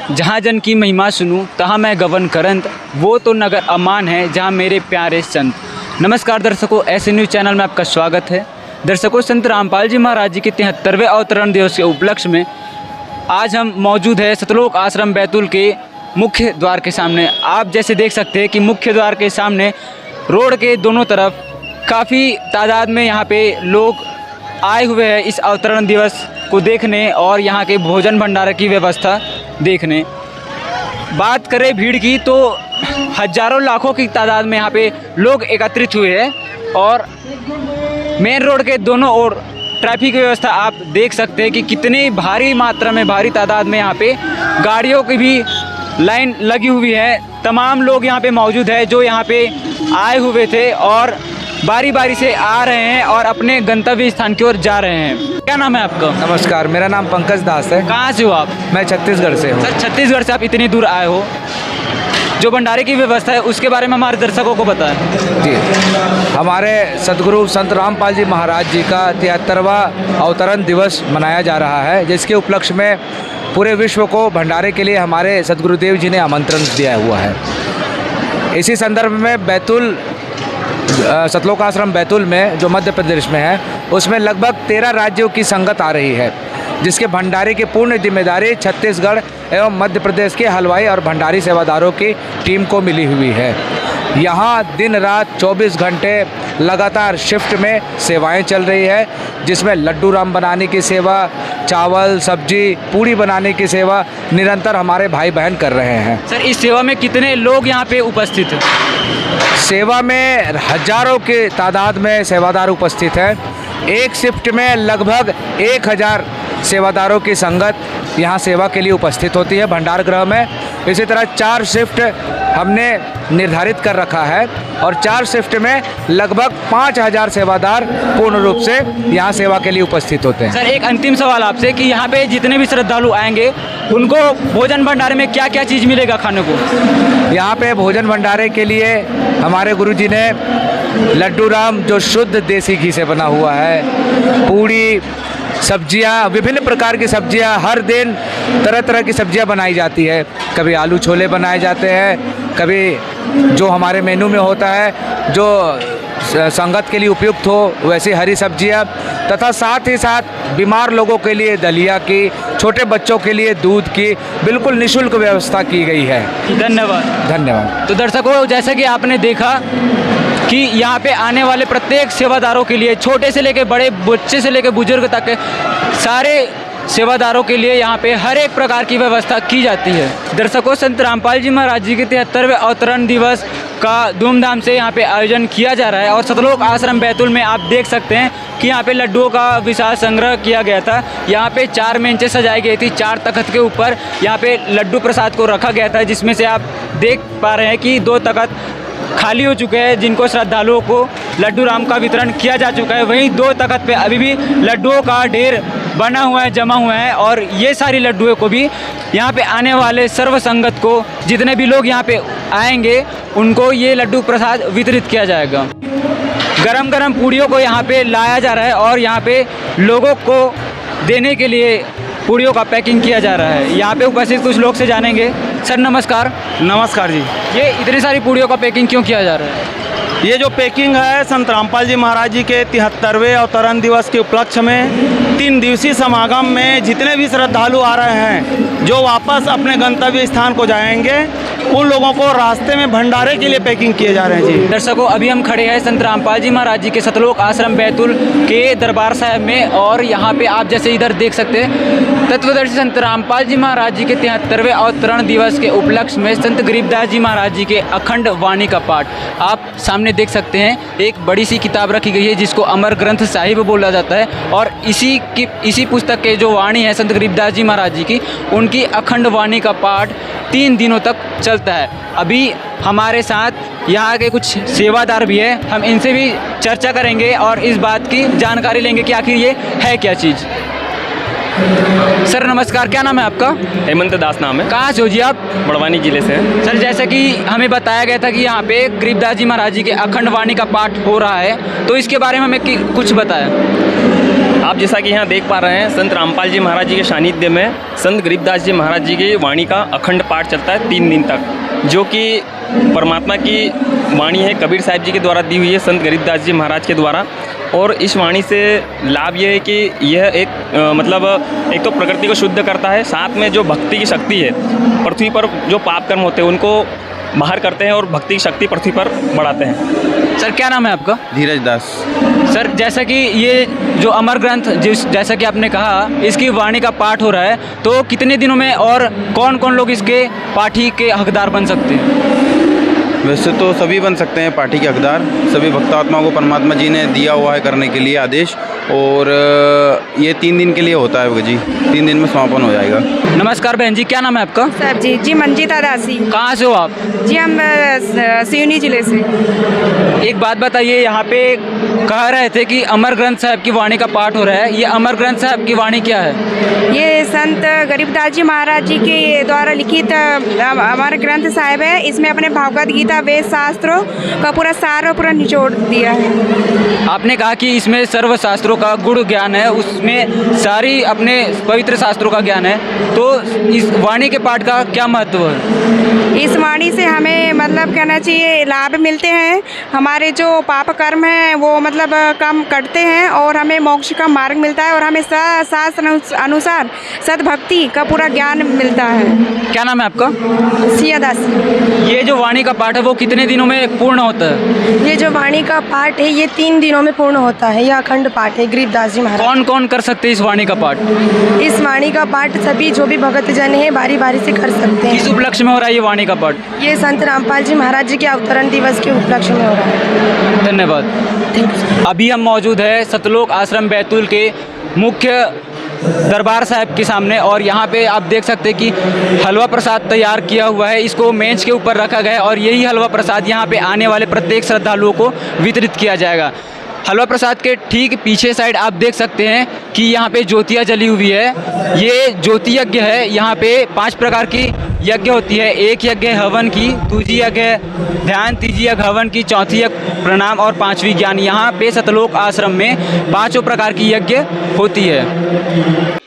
जहाँ जन की महिमा सुनूं तहाँ मैं गवन करंत, वो तो नगर अमान है जहाँ मेरे प्यारे संत। नमस्कार दर्शकों, ऐसे न्यूज़ चैनल में आपका स्वागत है। दर्शकों, संत रामपाल जी महाराज जी के 73वें अवतरण दिवस के उपलक्ष्य में आज हम मौजूद है सतलोक आश्रम बैतूल के मुख्य द्वार के सामने। आप जैसे देख सकते हैं कि मुख्य द्वार के सामने रोड के दोनों तरफ काफ़ी तादाद में यहाँ पे लोग आए हुए हैं इस अवतरण दिवस को देखने और यहाँ के भोजन भंडार की व्यवस्था देखने। बात करें भीड़ की तो हजारों लाखों की तादाद में यहाँ पे लोग एकत्रित हुए हैं और मेन रोड के दोनों ओर ट्रैफिक व्यवस्था आप देख सकते हैं कि कितनी भारी मात्रा में, भारी तादाद में यहाँ पे गाड़ियों की भी लाइन लगी हुई है। तमाम लोग यहाँ पे मौजूद है जो यहाँ पे आए हुए थे और बारी बारी से आ रहे हैं और अपने गंतव्य स्थान की ओर जा रहे हैं। क्या नाम है आपका? नमस्कार, मेरा नाम पंकज दास है। कहाँ से हो आप? मैं छत्तीसगढ़ से हूँ। सर, छत्तीसगढ़ से आप इतनी दूर आए हो, जो भंडारे की व्यवस्था है उसके बारे में हमारे दर्शकों को बताएं। जी, हमारे सदगुरु संत रामपाल जी महाराज जी का 73वां अवतरण दिवस मनाया जा रहा है, जिसके उपलक्ष्य में पूरे विश्व को भंडारे के लिए हमारे सदगुरुदेव जी ने आमंत्रण दिया हुआ है। इसी संदर्भ में बैतूल सतलोक आश्रम बैतूल में, जो मध्य प्रदेश में है, उसमें लगभग 13 राज्यों की संगत आ रही है, जिसके भंडारे की पूर्ण जिम्मेदारी छत्तीसगढ़ एवं मध्य प्रदेश के हलवाई और भंडारी सेवादारों की टीम को मिली हुई है। यहाँ दिन रात 24 घंटे लगातार शिफ्ट में सेवाएं चल रही है, जिसमें लड्डू राम बनाने की सेवा, चावल सब्जी पूड़ी बनाने की सेवा निरंतर हमारे भाई बहन कर रहे हैं। सर, इस सेवा में कितने लोग यहाँ पे उपस्थित हैं? सेवा में हजारों के तादाद में सेवादार उपस्थित हैं। एक शिफ्ट में लगभग 1000 सेवादारों की संगत यहाँ सेवा के लिए उपस्थित होती है भंडार गृह में। इसी तरह 4 शिफ्ट हमने निर्धारित कर रखा है और 4 शिफ्ट में लगभग 5000 सेवादार पूर्ण रूप से यहाँ सेवा के लिए उपस्थित होते हैं। सर, एक अंतिम सवाल आपसे कि यहाँ पे जितने भी श्रद्धालु आएंगे उनको भोजन भंडारे में क्या क्या चीज़ मिलेगा खाने को? यहाँ पे भोजन भंडारे के लिए हमारे गुरुजी ने लड्डू राम, जो शुद्ध देसी घी से बना हुआ है, पूड़ी, सब्जियां, विभिन्न प्रकार की सब्जियां, हर दिन तरह तरह की सब्जियां बनाई जाती है। कभी आलू छोले बनाए जाते हैं, कभी जो हमारे मेनू में होता है, जो संगत के लिए उपयुक्त हो वैसी हरी सब्जियां, तथा साथ ही साथ बीमार लोगों के लिए दलिया की, छोटे बच्चों के लिए दूध की बिल्कुल निःशुल्क व्यवस्था की गई है। धन्यवाद। धन्यवाद। तो दर्शकों, जैसा कि आपने देखा कि यहाँ पे आने वाले प्रत्येक सेवादारों के लिए, छोटे से लेकर बड़े, बच्चे से लेकर बुजुर्ग तक, सारे सेवादारों के लिए यहाँ पे हर एक प्रकार की व्यवस्था की जाती है। दर्शकों, संत रामपाल जी महाराज जी के 73वें अवतरण दिवस का धूमधाम से यहाँ पे आयोजन किया जा रहा है और सतलोक आश्रम बैतूल में आप देख सकते हैं कि यहाँ पे लड्डुओं का विशाल संग्रह किया गया था। यहाँ पे 4 बेंचें सजाई गई थी, 4 तख्त के ऊपर यहाँ पे लड्डू प्रसाद को रखा गया था, जिसमें से आप देख पा रहे हैं कि 2 तख्त खाली हो चुके हैं, जिनको श्रद्धालुओं को लड्डू राम का वितरण किया जा चुका है। वहीं 2 तख्त पे अभी भी लड्डुओं का ढेर बना हुआ है, जमा हुआ है और ये सारी लड्डुओं को भी यहाँ पे आने वाले सर्व संगत को, जितने भी लोग यहाँ पे आएंगे, उनको ये लड्डू प्रसाद वितरित किया जाएगा। गरम गरम पूड़ियों को यहाँ पे लाया जा रहा है और यहाँ पे लोगों को देने के लिए पूड़ियों का पैकिंग किया जा रहा है। यहाँ पे उपस्थित कुछ लोग से जानेंगे। सर, नमस्कार। नमस्कार जी। ये इतनी सारी पूड़ियों का पैकिंग क्यों किया जा रहा है? ये जो पैकिंग है संत रामपाल जी महाराज जी के 73वें अवतरण दिवस के उपलक्ष्य में 3 दिवसीय समागम में जितने भी श्रद्धालु आ रहे हैं, जो वापस अपने गंतव्य स्थान को जाएंगे, उन लोगों को रास्ते में भंडारे के लिए पैकिंग किए जा रहे हैं जी। दर्शकों, अभी हम खड़े हैं संत रामपाल जी महाराज जी के सतलोक आश्रम बैतूल के दरबार साहब में और यहाँ पे आप जैसे इधर देख सकते हैं तत्वदर्शी संत रामपाल जी महाराज जी के 73वें अवतरण दिवस के उपलक्ष्य में संत गरीबदास जी महाराज जी के अखंड वाणी का पाठ आप सामने देख सकते हैं। एक बड़ी सी किताब रखी गई है जिसको अमर ग्रंथ साहिब बोला जाता है और इसी पुस्तक के जो वाणी है संत गरीबदास जी महाराज जी की, उनकी अखंड वाणी का पाठ 3 दिनों तक चलता है। अभी हमारे साथ यहाँ के कुछ सेवादार भी है, हम इनसे भी चर्चा करेंगे और इस बात की जानकारी लेंगे कि आखिर ये है क्या चीज़। सर नमस्कार, क्या नाम है आपका? हेमंत दास नाम है। कहाँ से हो जी आप? बड़वानी जिले से हैं। सर, जैसा कि हमें बताया गया था कि यहाँ पे गरीबदास जी महाराज जी के अखंड वाणी का पाठ हो रहा है, तो इसके बारे में हमें कुछ बताया। आप जैसा कि यहाँ देख पा रहे हैं, संत रामपाल जी महाराज जी के सानिध्य में संत गरीबदास जी महाराज जी की वाणी का अखंड पाठ चलता है 3 दिन तक, जो कि परमात्मा की वाणी है, कबीर साहिब जी के द्वारा दी हुई है, संत गरीबदास जी महाराज के द्वारा। और इस वाणी से लाभ ये है कि यह एक एक तो प्रकृति को शुद्ध करता है, साथ में जो भक्ति की शक्ति है, पृथ्वी पर जो पाप कर्म होते हैं उनको बाहर करते हैं और भक्ति की शक्ति पृथ्वी पर बढ़ाते हैं। सर क्या नाम है आपका? धीरज दास। सर जैसा कि ये जो अमर ग्रंथ जैसा कि आपने कहा इसकी वाणी का पाठ हो रहा है, तो कितने दिनों में और कौन कौन लोग इसके पाठी के हकदार बन सकते हैं? वैसे तो सभी बन सकते हैं पाठी के हकदार, सभी भक्तात्माओं को परमात्मा जी ने दिया हुआ है करने के लिए आदेश, और ये 3 दिन के लिए होता है जी, 3 दिन में समापन हो जाएगा। नमस्कार बहन जी, क्या नाम है आपका? साहब जी मंजीता दासी। कहाँ से हो आप? जी हम सिवनी जिले से। एक बात बताइए, यहाँ पे कह रहे थे कि अमर ग्रंथ साहब की वाणी का पाठ हो रहा है, ये अमर ग्रंथ साहब की वाणी क्या है? ये संत गरीबदास जी महाराज जी के द्वारा लिखित अमर ग्रंथ साहिब है। इसमें अपने भागवत गीता वेद शास्त्रों का पूरा सार और पूरा निचोड़ दिया है। आपने कहा कि इसमें सर्व शास्त्रों का गुण ज्ञान है, उसमें सारी अपने पवित्र शास्त्रों का ज्ञान है, तो इस वाणी के पाठ का क्या महत्व है? इस वाणी से हमें कहना चाहिए लाभ मिलते हैं, हमारे जो पाप कर्म हैं वो कम कटते हैं और हमें मोक्ष का मार्ग मिलता है और हमें शास्त्र अनुसार सद्भक्ति का पूरा ज्ञान मिलता है। क्या नाम है आपका? सिया दासी। ये जो वाणी का पाठ है वो कितने दिनों में पूर्ण होता है? ये जो वाणी का पाठ है ये 3 दिनों में पूर्ण होता है। यह अखंड पाठ है गरीबदास जी महाराज। कौन कौन कर सकते हैं इस वाणी का पाठ? इस वाणी का पाठ सभी जो भी भगत जन है बारी बारी से कर सकते किस हैं। उपलक्ष्य में हो रहा है ये वाणी का पाठ? ये संत रामपाल जी महाराज जी के अवतरण दिवस के उपलक्ष्य में हो रहा है। धन्यवाद। अभी हम मौजूद है सतलोक आश्रम बैतूल के मुख्य दरबार साहब के सामने, और यहाँ पे आप देख सकते हैं कि हलवा प्रसाद तैयार किया हुआ है, इसको मेज के ऊपर रखा गया है और यही हलवा प्रसाद यहाँ पे आने वाले प्रत्येक श्रद्धालुओं को वितरित किया जाएगा। हलवा प्रसाद के ठीक पीछे साइड आप देख सकते हैं कि यहाँ पे ज्योतियाँ जली हुई है। ये ज्योति यज्ञ है, यहाँ पे 5 प्रकार की यज्ञ होती है। एक यज्ञ है हवन की, दूसरी यज्ञ है ध्यान, तीसरी यज्ञ हवन की, चौथी यज्ञ प्रणाम और 5वीं ज्ञान। यहाँ पे सतलोक आश्रम में 5 प्रकार की यज्ञ होती है।